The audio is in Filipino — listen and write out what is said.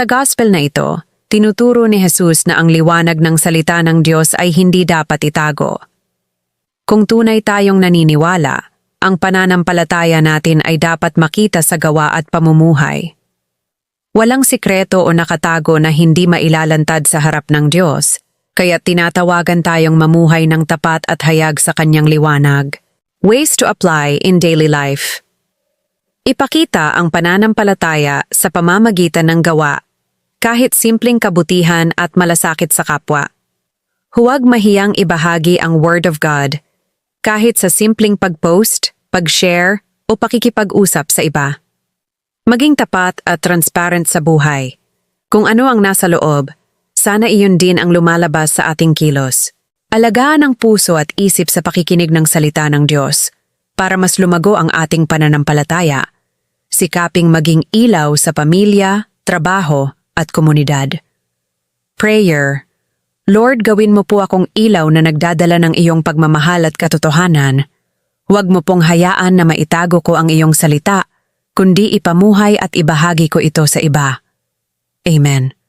Sa gospel na ito, tinuturo ni Jesus na ang liwanag ng salita ng Diyos ay hindi dapat itago. Kung tunay tayong naniniwala, ang pananampalataya natin ay dapat makita sa gawa at pamumuhay. Walang sikreto o nakatago na hindi mailalantad sa harap ng Diyos, kaya tinatawagan tayong mamuhay ng tapat at hayag sa kanyang liwanag. Ways to apply in daily life. Ipakita ang pananampalataya sa pamamagitan ng gawa, kahit simpleng kabutihan at malasakit sa kapwa. Huwag mahiyang ibahagi ang Word of God, kahit sa simpleng pag-post, pag-share o pakikipag-usap sa iba. Maging tapat at transparent sa buhay. Kung ano ang nasa loob, sana iyon din ang lumalabas sa ating kilos. Alagaan ang puso at isip sa pakikinig ng salita ng Diyos para mas lumago ang ating pananampalataya. Sikaping maging ilaw sa pamilya, trabaho at komunidad. Prayer. Lord, gawin mo po akong ilaw na nagdadala ng iyong pagmamahal at katotohanan. Huwag mo pong hayaan na maitago ko ang iyong salita, kundi ipamuhay at ibahagi ko ito sa iba. Amen.